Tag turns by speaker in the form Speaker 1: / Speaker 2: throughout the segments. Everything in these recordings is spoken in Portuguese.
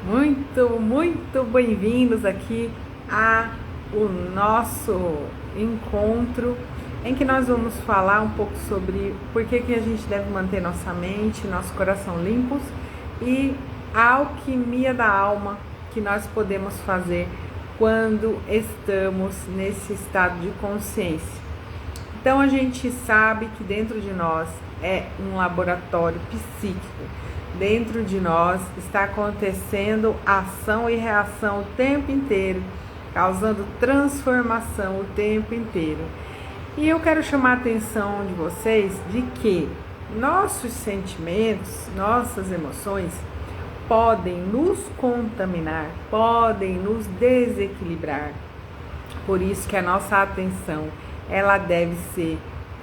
Speaker 1: Muito bem-vindos aqui a o nosso encontro em que nós vamos falar um pouco sobre por que a gente deve manter nossa mente, nosso coração limpos e a alquimia da alma que nós podemos fazer quando estamos nesse estado de consciência. Então a gente sabe que dentro de nós é um laboratório psíquico. Dentro de nós está acontecendo ação e reação o tempo inteiro, causando transformação o tempo inteiro. E eu quero chamar a atenção de vocês de que nossos sentimentos, nossas emoções podem nos contaminar, podem nos desequilibrar. Por isso que a nossa atenção, ela deve ser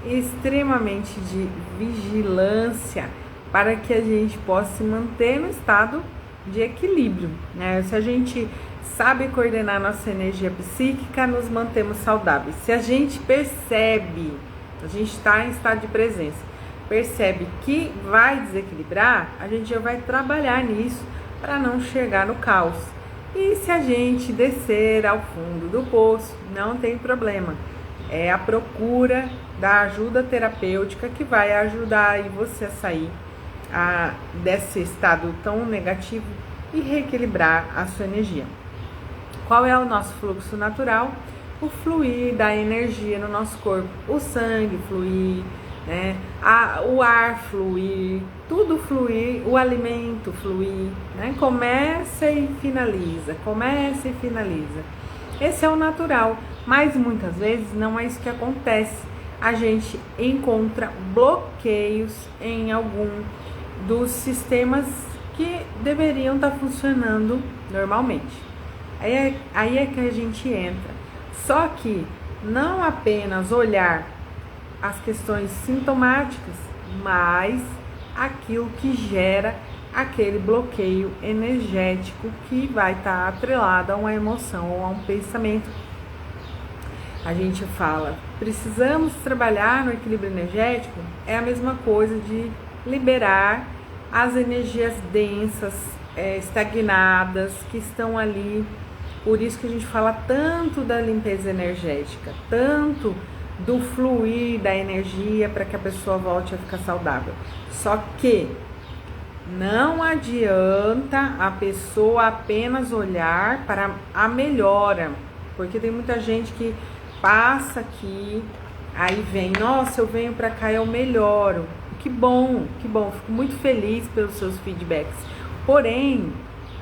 Speaker 1: extremamente de vigilância para que a gente possa se manter no estado de equilíbrio, né? Se a gente sabe coordenar nossa energia psíquica, nos mantemos saudáveis. Se a gente percebe, a gente está em estado de presença, percebe que vai desequilibrar, a gente já vai trabalhar nisso para não chegar no caos. E se a gente descer ao fundo do poço, não tem problema. É a procura da ajuda terapêutica que vai ajudar aí você a sair desse estado tão negativo e reequilibrar a sua energia. Qual é o nosso fluxo natural? O fluir da energia no nosso corpo, o sangue fluir, né? O ar fluir, tudo fluir, o alimento fluir, né? Começa e finaliza. Esse é o natural, mas muitas vezes não é isso que acontece. A gente encontra bloqueios em algum dos sistemas que deveriam estar funcionando normalmente. Aí é que a gente entra. Só que não apenas olhar as questões sintomáticas, mas aquilo que gera aquele bloqueio energético que vai estar atrelado a uma emoção ou a um pensamento. A gente fala, precisamos trabalhar no equilíbrio energético, é a mesma coisa de liberar as energias densas, estagnadas, que estão ali. Por isso que a gente fala tanto da limpeza energética, tanto do fluir da energia para que a pessoa volte a ficar saudável. Só que não adianta a pessoa apenas olhar para a melhora, porque tem muita gente que passa aqui, aí vem, nossa, eu venho para cá e eu melhoro. Que bom, fico muito feliz pelos seus feedbacks. Porém,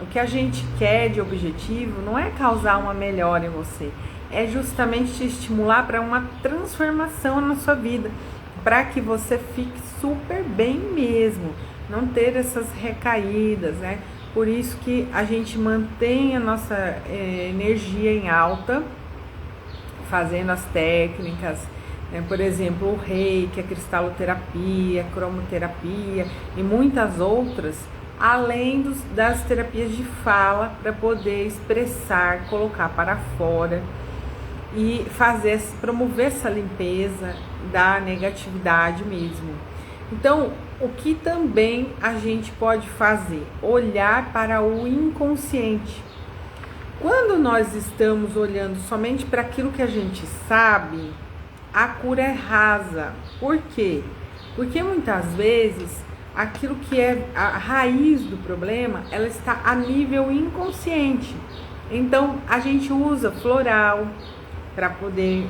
Speaker 1: o que a gente quer de objetivo não é causar uma melhora em você, é justamente te estimular para uma transformação na sua vida, para que você fique super bem mesmo, não ter essas recaídas, né? Por isso que a gente mantém a nossa energia em alta, fazendo as técnicas, né? Por exemplo, o reiki, a cristaloterapia, a cromoterapia e muitas outras, além das terapias de fala, para poder expressar, colocar para fora e promover essa limpeza da negatividade mesmo. Então, o que também a gente pode fazer? Olhar para o inconsciente. Quando nós estamos olhando somente para aquilo que a gente sabe, a cura é rasa. Por quê? Porque muitas vezes aquilo que é a raiz do problema, ela está a nível inconsciente. Então, a gente usa floral para poder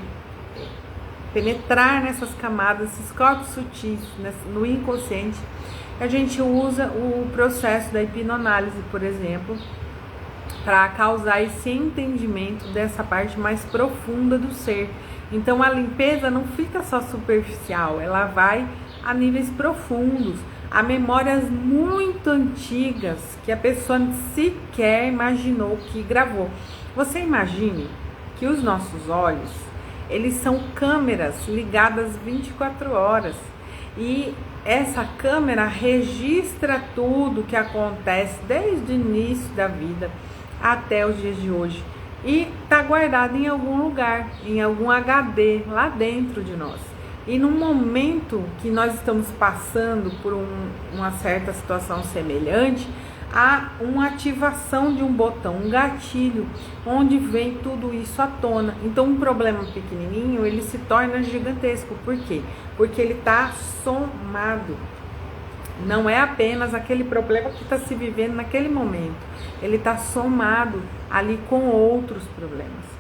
Speaker 1: penetrar nessas camadas, esses corpos sutis, no inconsciente. A gente usa o processo da hipnoanálise, por exemplo, para causar esse entendimento dessa parte mais profunda do ser. Então, a limpeza não fica só superficial, ela vai a níveis profundos, a memórias muito antigas que a pessoa sequer imaginou que gravou. Você imagine que os nossos olhos, eles são câmeras ligadas 24 horas e essa câmera registra tudo que acontece desde o início da vida até os dias de hoje e está guardado em algum lugar, em algum HD lá dentro de nós. E no momento que nós estamos passando por uma certa situação semelhante, há uma ativação de um botão, um gatilho, onde vem tudo isso à tona. Então um problema pequenininho, ele se torna gigantesco. Por quê? Porque ele está somado. Não é apenas aquele problema que está se vivendo naquele momento. Ele está somado ali com outros problemas.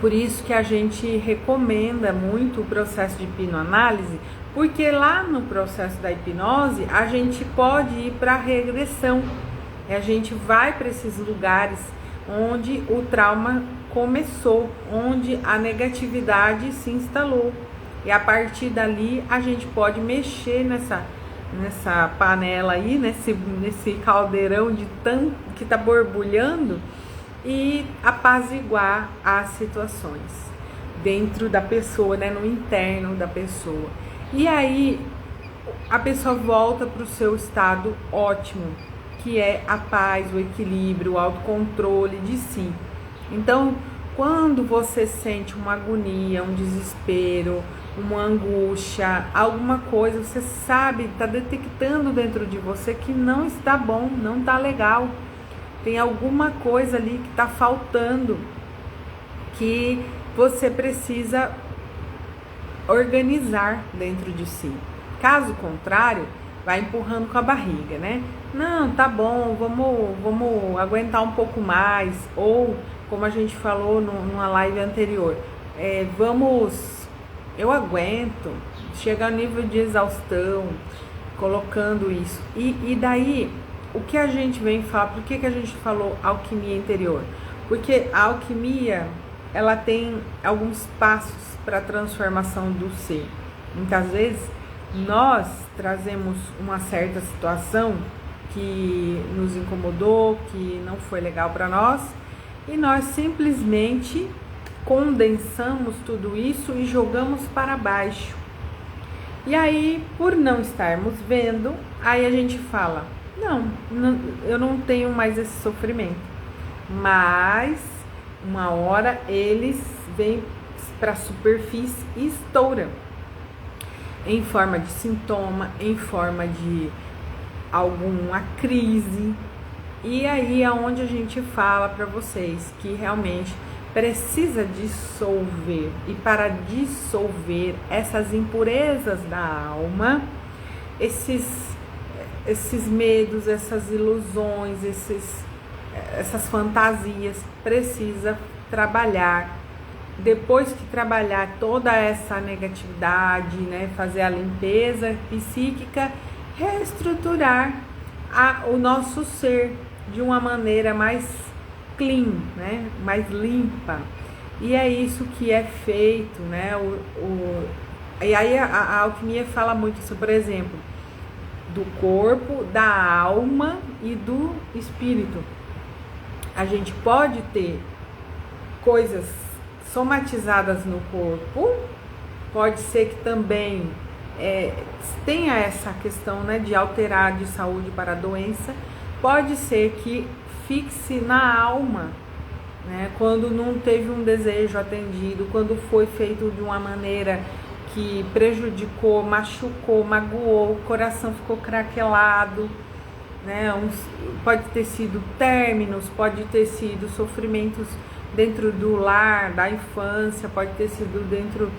Speaker 1: Por isso que a gente recomenda muito o processo de hipnoanálise, porque lá no processo da hipnose a gente pode ir para a regressão. A gente vai para esses lugares onde o trauma começou, onde a negatividade se instalou. E a partir dali a gente pode mexer nessa panela aí, nesse caldeirão de tanto que está borbulhando, e apaziguar as situações dentro da pessoa, né, no interno da pessoa. E aí a pessoa volta para o seu estado ótimo, que é a paz, o equilíbrio, o autocontrole de si. Então, quando você sente uma agonia, um desespero, uma angústia, alguma coisa, você sabe, está detectando dentro de você que não está bom, não está legal. Tem alguma coisa ali que está faltando, que você precisa organizar dentro de si. Caso contrário, vai empurrando com a barriga, né? Não, tá bom, vamos aguentar um pouco mais. Ou, como a gente falou numa live anterior, eu aguento, chega ao nível de exaustão, colocando isso. E daí, o que a gente vem falar, por que a gente falou alquimia interior? Porque a alquimia, ela tem alguns passos para a transformação do ser. Muitas vezes, nós trazemos uma certa situação que nos incomodou, que não foi legal para nós, e nós simplesmente condensamos tudo isso e jogamos para baixo. E aí, por não estarmos vendo, aí a gente fala, não, eu não tenho mais esse sofrimento. Mas uma hora eles vêm para a superfície e estouram em forma de sintoma, em forma de alguma crise. E aí é onde a gente fala para vocês que realmente precisa dissolver. E para dissolver essas impurezas da alma, esses medos, essas ilusões, essas fantasias, precisa trabalhar. Depois que trabalhar toda essa negatividade, né, fazer a limpeza psíquica, reestruturar o nosso ser de uma maneira mais clean, né, mais limpa. E é isso que é feito, né? E aí a alquimia fala muito isso, por exemplo, do corpo, da alma e do espírito. A gente pode ter coisas somatizadas no corpo, pode ser que também tenha essa questão, né, de alterar de saúde para doença, pode ser que fixe na alma, né, quando não teve um desejo atendido, quando foi feito de uma maneira que prejudicou, machucou, magoou, o coração ficou craquelado, né? Pode ter sido términos, pode ter sido sofrimentos dentro do lar, da infância, pode ter sido dentro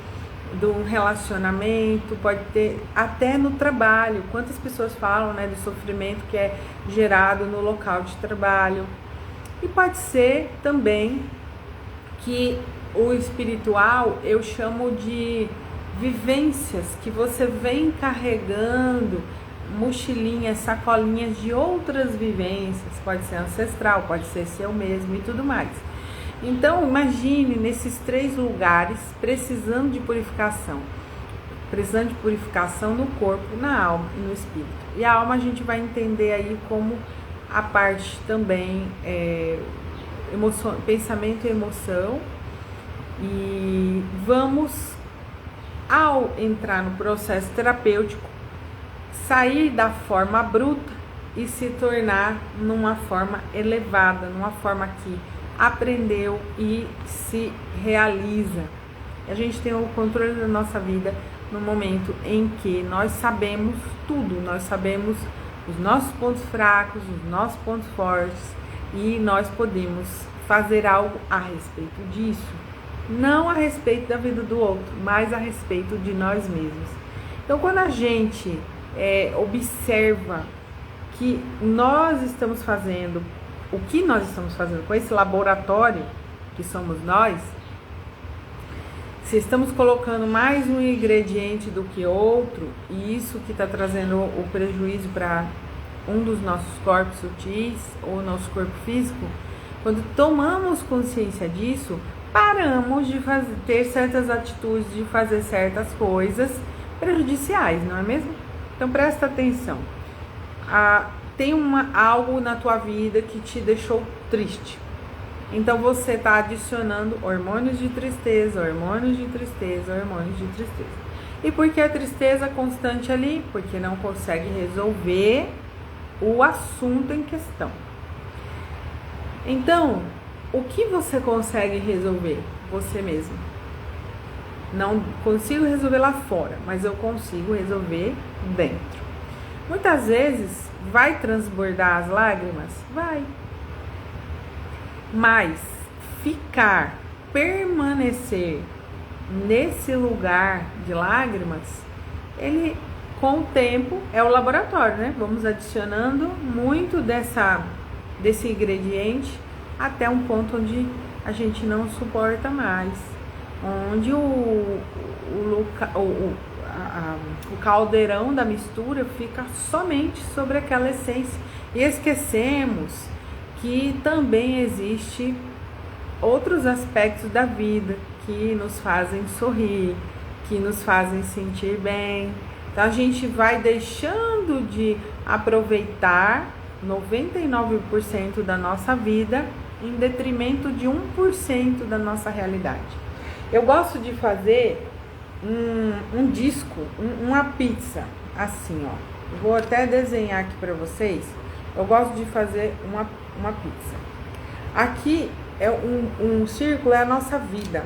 Speaker 1: do relacionamento, pode ter até no trabalho. Quantas pessoas falam, né, do sofrimento que é gerado no local de trabalho. E pode ser também que o espiritual eu chamo de vivências que você vem carregando, mochilinhas, sacolinhas de outras vivências, pode ser ancestral, pode ser seu mesmo e tudo mais. Então imagine nesses 3 lugares precisando de purificação no corpo, na alma e no espírito. E a alma a gente vai entender aí como a parte também pensamento e emoção. E vamos, ao entrar no processo terapêutico, sair da forma bruta e se tornar numa forma elevada, numa forma que aprendeu e se realiza. A gente tem o controle da nossa vida no momento em que nós sabemos tudo, nós sabemos os nossos pontos fracos, os nossos pontos fortes, e nós podemos fazer algo a respeito disso. Não a respeito da vida do outro, mas a respeito de nós mesmos. Então, quando a gente observa que nós estamos fazendo, o que nós estamos fazendo com esse laboratório que somos nós, se estamos colocando mais um ingrediente do que outro, e isso que está trazendo o prejuízo para um dos nossos corpos sutis ou nosso corpo físico, quando tomamos consciência disso, paramos de ter certas atitudes, de fazer certas coisas prejudiciais, não é mesmo? Então presta atenção. Tem algo na tua vida que te deixou triste. Então você está adicionando hormônios de tristeza, hormônios de tristeza, hormônios de tristeza. E por que a tristeza constante ali? Porque não consegue resolver o assunto em questão. Então, o que você consegue resolver? Você mesmo. Não consigo resolver lá fora, mas eu consigo resolver dentro. Muitas vezes vai transbordar as lágrimas? Vai. Mas permanecer nesse lugar de lágrimas, ele com o tempo é o laboratório, né? Vamos adicionando muito desse ingrediente até um ponto onde a gente não suporta mais, onde o caldeirão da mistura fica somente sobre aquela essência e esquecemos que também existe outros aspectos da vida que nos fazem sorrir, que nos fazem sentir bem. Então a gente vai deixando de aproveitar 99% da nossa vida em detrimento de 1% da nossa realidade. Eu gosto de fazer um disco, uma pizza, assim, ó. Eu vou até desenhar aqui para vocês. Eu gosto de fazer uma pizza. Aqui é um círculo, é a nossa vida.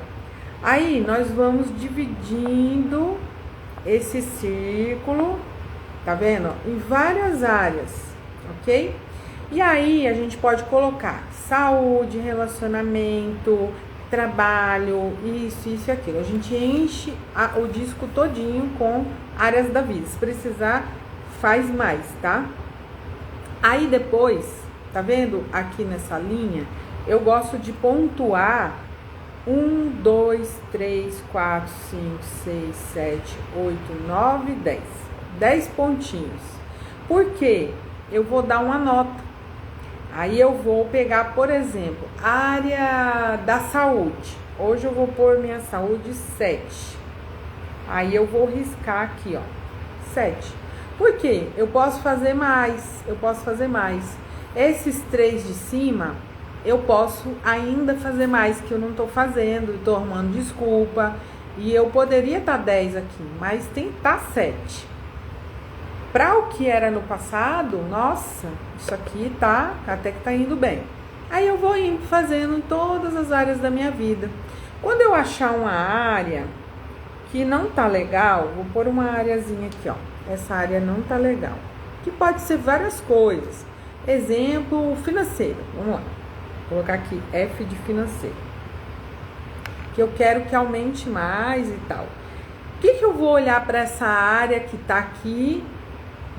Speaker 1: Aí nós vamos dividindo esse círculo, tá vendo? Em várias áreas, ok? E aí a gente pode colocar saúde, relacionamento, trabalho, isso e aquilo. A gente enche o disco todinho com áreas da vida. Se precisar, faz mais, tá? Aí depois, tá vendo aqui nessa linha? Eu gosto de pontuar 1, 2, 3, 4, 5, 6, 7, 8, 9, 10. 10 pontinhos. Por quê? Eu vou dar uma nota. Aí eu vou pegar, por exemplo, área da saúde. Hoje eu vou pôr minha saúde 7. Aí eu vou riscar aqui, ó, 7. Por quê? Eu posso fazer mais, Esses 3 de cima, eu posso ainda fazer mais, que eu não tô fazendo, eu tô arrumando desculpa. E eu poderia estar 10 aqui, mas tem que estar 7. Para o que era no passado, nossa, isso aqui até que tá indo bem. Aí eu vou indo fazendo em todas as áreas da minha vida. Quando eu achar uma área que não tá legal, vou pôr uma areazinha aqui, ó. Essa área não tá legal. Que pode ser várias coisas. Exemplo, financeiro. Vamos lá. Vou colocar aqui F de financeiro. Que eu quero que aumente mais e tal. O que eu vou olhar para essa área que tá aqui,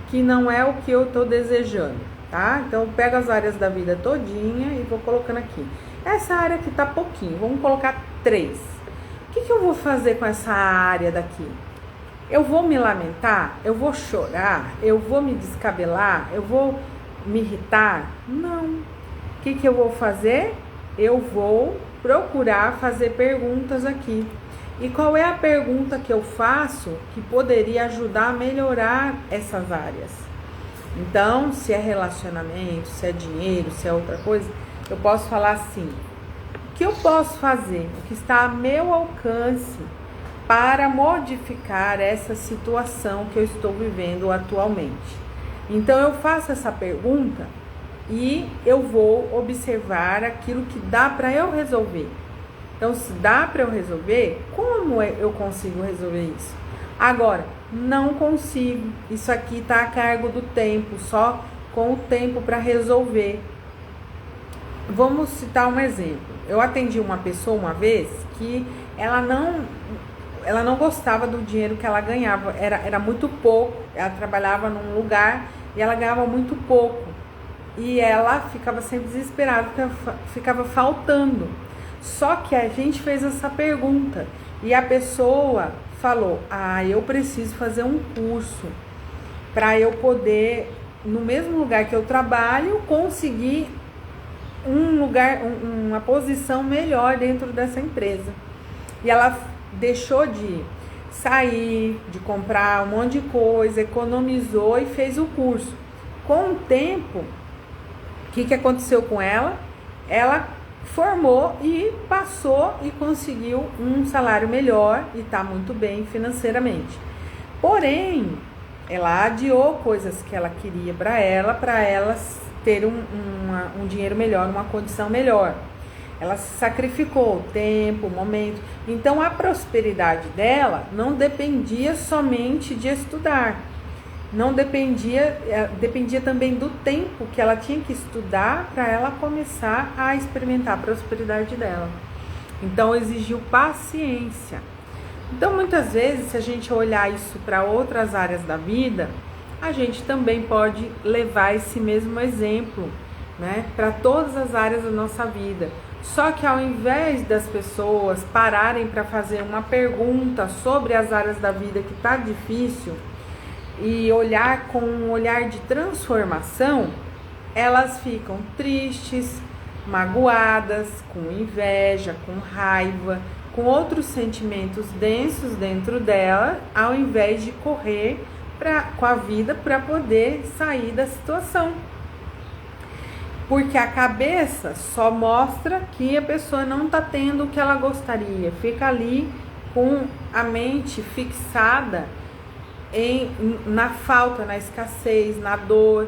Speaker 1: que não é o que eu tô desejando, tá? Então, eu pego as áreas da vida todinha e vou colocando aqui. Essa área que tá pouquinho, vamos colocar 3. O que eu vou fazer com essa área daqui? Eu vou me lamentar? Eu vou chorar? Eu vou me descabelar? Eu vou me irritar? Não. O que eu vou fazer? Eu vou procurar fazer perguntas aqui. E qual é a pergunta que eu faço que poderia ajudar a melhorar essas áreas? Então, se é relacionamento, se é dinheiro, se é outra coisa, eu posso falar assim: o que eu posso fazer? O que está a meu alcance para modificar essa situação que eu estou vivendo atualmente? Então, eu faço essa pergunta e eu vou observar aquilo que dá para eu resolver. Então, se dá para eu resolver, como eu consigo resolver isso? Agora, não consigo, isso aqui está a cargo do tempo, só com o tempo para resolver. Vamos citar um exemplo. Eu atendi uma pessoa uma vez que ela não gostava do dinheiro que ela ganhava, era muito pouco. Ela trabalhava num lugar e ela ganhava muito pouco. E ela ficava sempre desesperada, porque ficava faltando. Só que a gente fez essa pergunta e a pessoa falou: eu preciso fazer um curso para eu poder, no mesmo lugar que eu trabalho, conseguir um lugar, uma posição melhor dentro dessa empresa. E ela deixou de sair, de comprar um monte de coisa, economizou e fez o curso. Com o tempo, o que aconteceu com ela? Ela formou e passou e conseguiu um salário melhor e está muito bem financeiramente. Porém, ela adiou coisas que ela queria para ela ter um dinheiro melhor, uma condição melhor. Ela se sacrificou tempo, momento. Então, a prosperidade dela não dependia somente de estudar. Não dependia também do tempo que ela tinha que estudar para ela começar a experimentar a prosperidade dela. Então, exigiu paciência. Então, muitas vezes, se a gente olhar isso para outras áreas da vida, a gente também pode levar esse mesmo exemplo, né, para todas as áreas da nossa vida. Só que ao invés das pessoas pararem para fazer uma pergunta sobre as áreas da vida que está difícil e olhar com um olhar de transformação, elas ficam tristes, magoadas, com inveja, com raiva, com outros sentimentos densos dentro dela, ao invés de correr com a vida para poder sair da situação. Porque a cabeça só mostra que a pessoa não está tendo o que ela gostaria, fica ali com a mente fixada na falta, na escassez, na dor,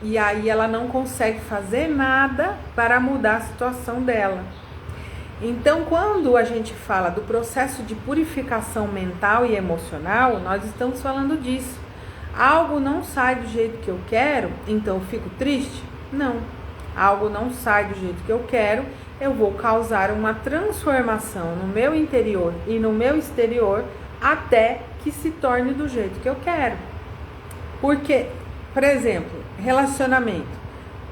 Speaker 1: e aí ela não consegue fazer nada para mudar a situação dela. Então, quando a gente fala do processo de purificação mental e emocional, nós estamos falando disso. Algo não sai do jeito que eu quero, então eu fico triste? Não. Algo não sai do jeito que eu quero, eu vou causar uma transformação no meu interior e no meu exterior até que se torne do jeito que eu quero. Porque, por exemplo, relacionamento.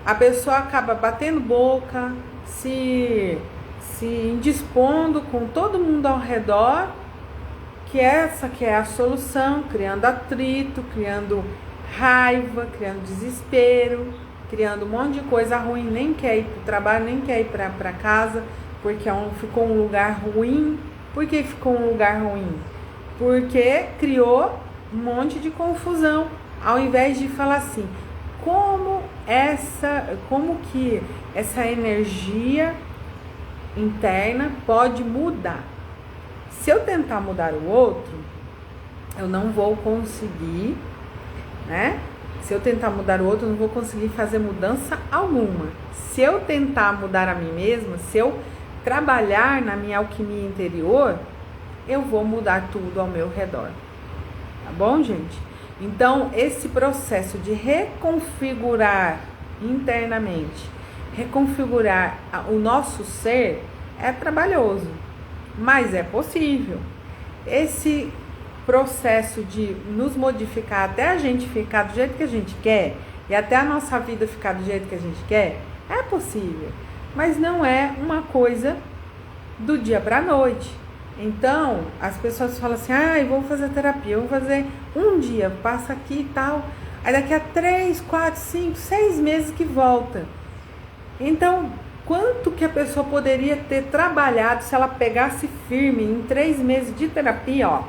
Speaker 1: A pessoa acaba batendo boca, se indispondo com todo mundo ao redor, que essa que é a solução, criando atrito, criando raiva, criando desespero, criando um monte de coisa ruim, nem quer ir para o trabalho, nem quer ir para casa, porque ficou um lugar ruim. Por que ficou um lugar ruim? Porque criou um monte de confusão, ao invés de falar assim, como que essa energia interna pode mudar. Se eu tentar mudar o outro, eu não vou conseguir, né? Se eu tentar mudar o outro, eu não vou conseguir fazer mudança alguma. Se eu tentar mudar a mim mesma, se eu trabalhar na minha alquimia interior, eu vou mudar tudo ao meu redor. Tá bom, gente? Então, esse processo de reconfigurar internamente, reconfigurar o nosso ser é trabalhoso, mas é possível. Esse processo de nos modificar até a gente ficar do jeito que a gente quer e até a nossa vida ficar do jeito que a gente quer, é possível, mas não é uma coisa do dia para a noite. Então, as pessoas falam assim, vou fazer terapia, vou fazer um dia, passa aqui e tal, aí daqui a 3, 4, 5, 6 meses que volta. Então, quanto que a pessoa poderia ter trabalhado se ela pegasse firme em 3 meses de terapia, ó,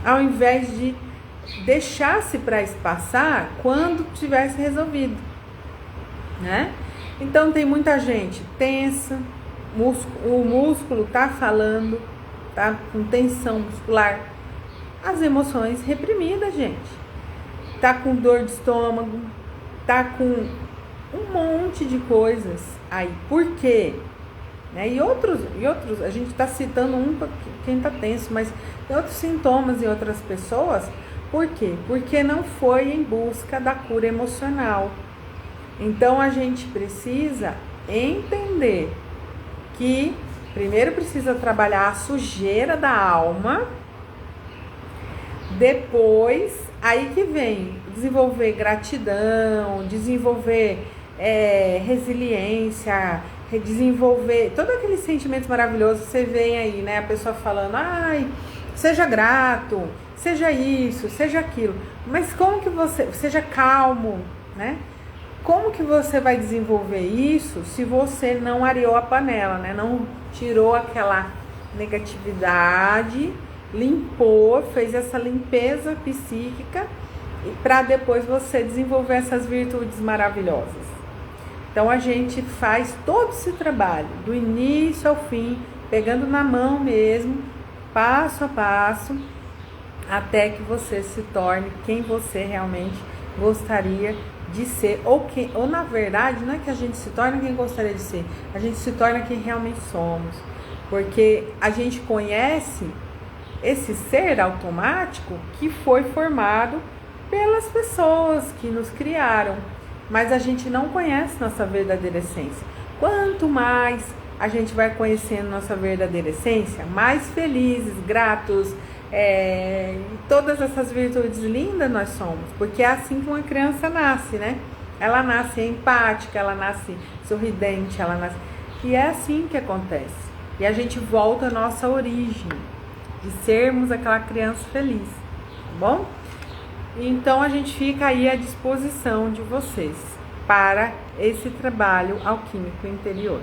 Speaker 1: ao invés de deixasse para passar quando tivesse resolvido, né? Então, tem muita gente tensa, o músculo tá falando, tá com tensão muscular, as emoções reprimidas, gente, tá com dor de estômago, tá com um monte de coisas aí. Por quê? né? E outros, a gente está citando um para quem está tenso, mas tem outros sintomas em outras pessoas. Por quê? Porque não foi em busca da cura emocional. Então a gente precisa entender que primeiro precisa trabalhar a sujeira da alma, depois aí que vem desenvolver gratidão, desenvolver resiliência, desenvolver todos aqueles sentimentos maravilhosos que você vê aí, né? A pessoa falando, ai, seja grato, seja isso, seja aquilo. Mas como que você, seja calmo, né? Como que você vai desenvolver isso se você não areou a panela, né? Não tirou aquela negatividade, limpou, fez essa limpeza psíquica para depois você desenvolver essas virtudes maravilhosas. Então a gente faz todo esse trabalho, do início ao fim, pegando na mão mesmo, passo a passo, até que você se torne quem você realmente gostaria de ser, ou na verdade, não é que a gente se torna quem gostaria de ser, a gente se torna quem realmente somos, porque a gente conhece esse ser automático que foi formado pelas pessoas que nos criaram, mas a gente não conhece nossa verdadeira essência. Quanto mais a gente vai conhecendo nossa verdadeira essência, mais felizes, gratos, todas essas virtudes lindas nós somos, porque é assim que uma criança nasce, né? Ela nasce empática, ela nasce sorridente, ela nasce... E é assim que acontece. E a gente volta à nossa origem, de sermos aquela criança feliz, tá bom? Então a gente fica aí à disposição de vocês para esse trabalho alquímico interior.